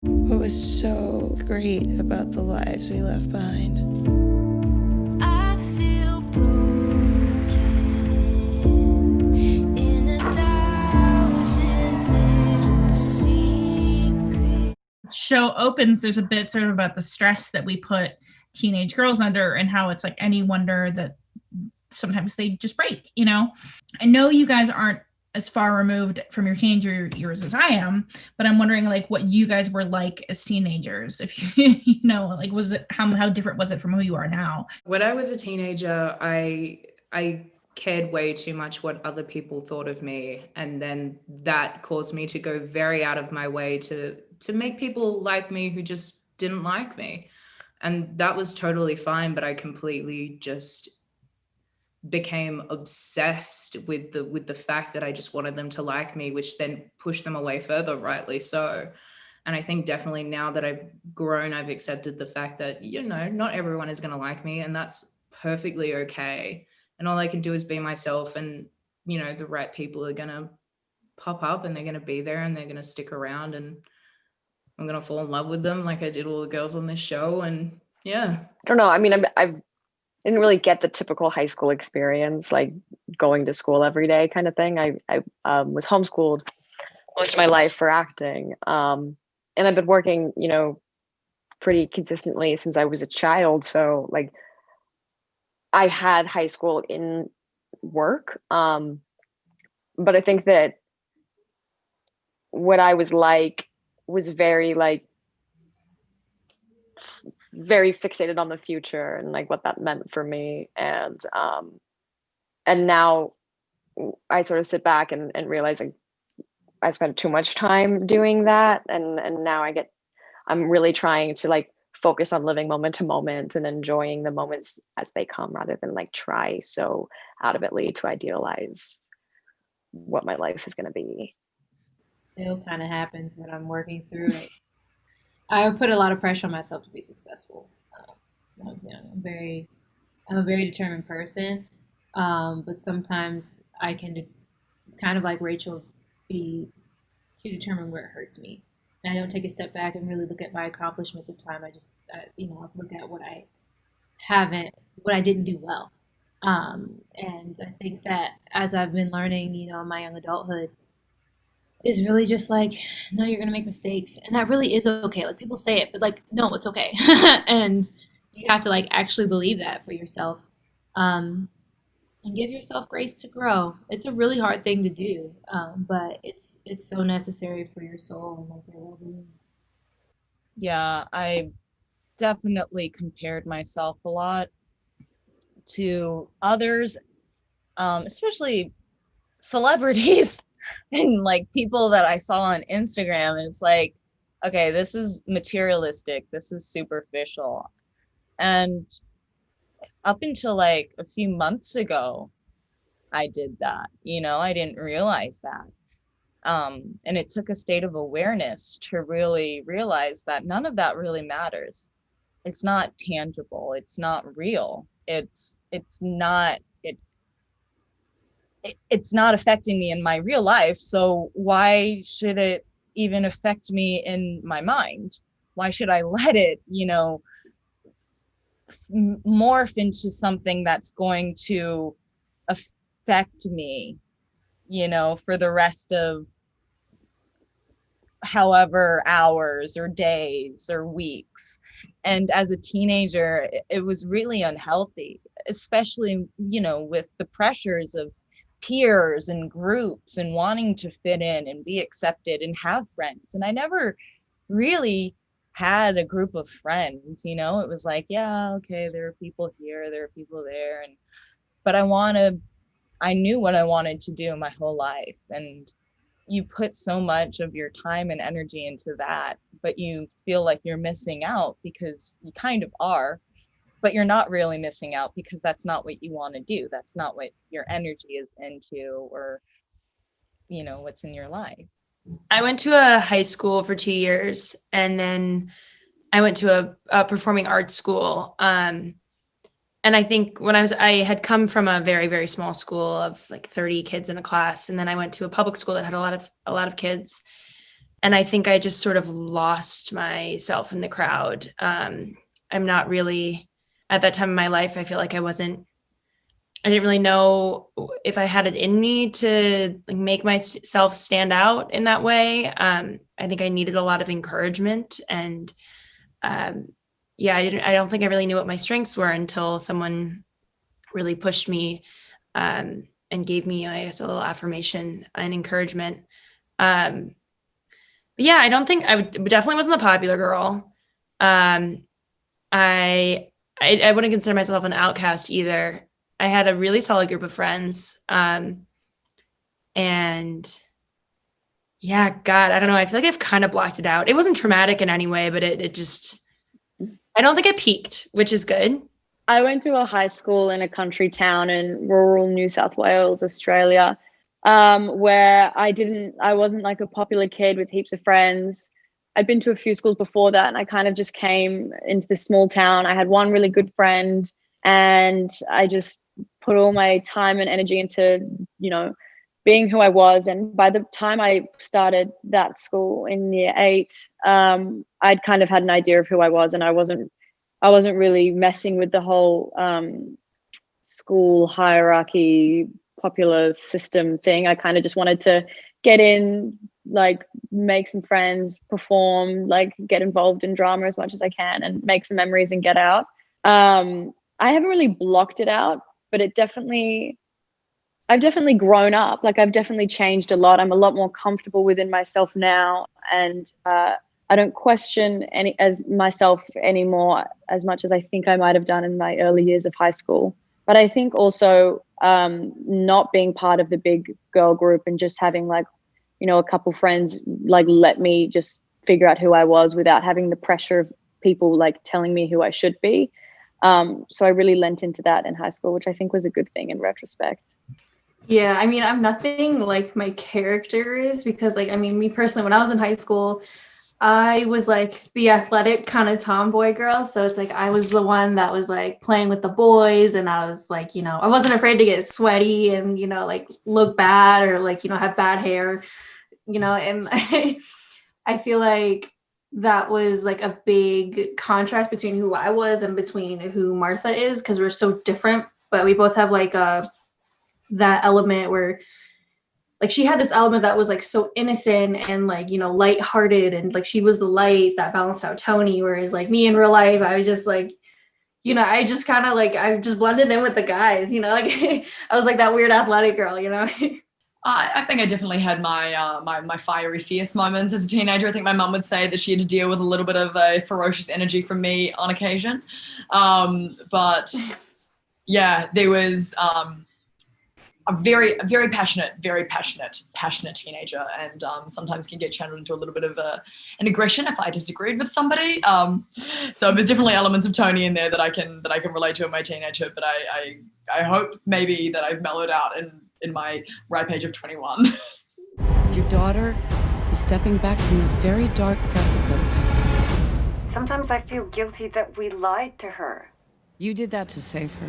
What was so great about the lives we left behind? I feel broken in 1,000 little secrets. Show opens, there's a bit sort of about the stress that we put teenage girls under and how it's like any wonder that sometimes they just break, you know? I know you guys aren't as far removed from your teenager years as I am, but I'm wondering like what you guys were like as teenagers. If you know, like was it how different was it from who you are now? When I was a teenager, I cared way too much what other people thought of me, and then that caused me to go very out of my way to make people like me who just didn't like me. And that was totally fine, but I completely just became obsessed with the fact that I just wanted them to like me, which then pushed them away further, rightly so. And I think definitely now that I've grown, I've accepted the fact that, not everyone is going to like me, and that's perfectly okay. And all I can do is be myself, and, the right people are going to pop up, and they're going to be there, and they're going to stick around, and I'm going to fall in love with them like I did all the girls on this show. And yeah. I don't know. I mean, I didn't really get the typical high school experience, like going to school every day kind of thing. I was homeschooled most of my life for acting. And I've been working, pretty consistently since I was a child. So like I had high school in work. But I think that what I was like was very fixated on the future and like what that meant for me. And now I sort of sit back and realize like I spent too much time doing that. And now I'm really trying to like focus on living moment to moment and enjoying the moments as they come rather than like try so adamantly to idealize what my life is going to be. Still kind of happens when I'm working through it. I put a lot of pressure on myself to be successful. When I was young, I'm a very determined person, but sometimes I can, kind of like Rachel, be too determined where it hurts me. And I don't take a step back and really look at my accomplishments of time. I look at what I didn't do well. And I think that as I've been learning, in my young adulthood, is really just like, no, you're gonna make mistakes, and that really is okay. Like people say it, but like, no, it's okay, and you have to like actually believe that for yourself, and give yourself grace to grow. It's a really hard thing to do, but it's so necessary for your soul and like your well-being. Yeah, I definitely compared myself a lot to others, especially celebrities. And like people that I saw on Instagram, and it's like, okay, this is materialistic, this is superficial. And up until like a few months ago, I did that, I didn't realize that. And it took a state of awareness to really realize that none of that really matters. It's not tangible, it's not real, it's not affecting me in my real life. So why should it even affect me in my mind? Why should I let it, morph into something that's going to affect me, for the rest of however hours or days or weeks? And as a teenager, it was really unhealthy, especially, with the pressures of peers and groups and wanting to fit in and be accepted and have friends. And I never really had a group of friends, it was like, yeah, okay, there are people here, there are people there. But I knew what I wanted to do my whole life. And you put so much of your time and energy into that, but you feel like you're missing out because you kind of are. But you're not really missing out because that's not what you want to do. That's not what your energy is into, or, what's in your life. I went to a high school for 2 years, and then I went to a performing arts school. And I think I had come from a very, very small school of like 30 kids in a class. And then I went to a public school that had a lot of kids. And I think I just sort of lost myself in the crowd. I'm not really, at that time in my life, I feel like I didn't really know if I had it in me to like make myself stand out in that way. I think I needed a lot of encouragement, and I don't think I really knew what my strengths were until someone really pushed me and gave me, I guess, a little affirmation and encouragement. But yeah, I don't think definitely wasn't the popular girl. I wouldn't consider myself an outcast either. I had a really solid group of friends. And yeah, God, I don't know. I feel like I've kind of blocked it out. It wasn't traumatic in any way, but it just, I don't think I peaked, which is good. I went to a high school in a country town in rural New South Wales, Australia, where I wasn't like a popular kid with heaps of friends. I'd been to a few schools before that, and I kind of just came into this small town. I had one really good friend, and I just put all my time and energy into, being who I was. And by the time I started that school in year 8, I'd kind of had an idea of who I was, and I wasn't really messing with the whole school hierarchy, popular system thing. I kind of just wanted to get in, like make some friends, perform, like get involved in drama as much as I can and make some memories and get out. I haven't really blocked it out, but I've definitely grown up. Like I've definitely changed a lot. I'm a lot more comfortable within myself now, and I don't question myself anymore as much as I think I might have done in my early years of high school. But I think also not being part of the big girl group and just having like, a couple friends like let me just figure out who I was without having the pressure of people like telling me who I should be. So I really lent into that in high school, which I think was a good thing in retrospect. Yeah, I mean, I'm nothing like my character is, because like, I mean, me personally, when I was in high school, I was like the athletic kind of tomboy girl. So it's like I was the one that was like playing with the boys, and I was like, I wasn't afraid to get sweaty and, like look bad or like, have bad hair, and I feel like that was like a big contrast between who I was and between who Martha is, because we're so different, but we both have like that element where like she had this element that was like so innocent and like, lighthearted, and like she was the light that balanced out Tony. Whereas like me in real life, I was just like, I just kind of like, I just blended in with the guys, like I was like that weird athletic girl, I think I definitely had my fiery, fierce moments as a teenager. I think my mum would say that she had to deal with a little bit of a ferocious energy from me on occasion. But yeah, there was a very passionate teenager, and sometimes can get channeled into a little bit of an aggression if I disagreed with somebody. So there's definitely elements of Tony in there that I can relate to in my teenager, but I hope maybe that I've mellowed out in my ripe age of 21. Your daughter is stepping back from a very dark precipice. Sometimes I feel guilty that we lied to her. You did that to save her.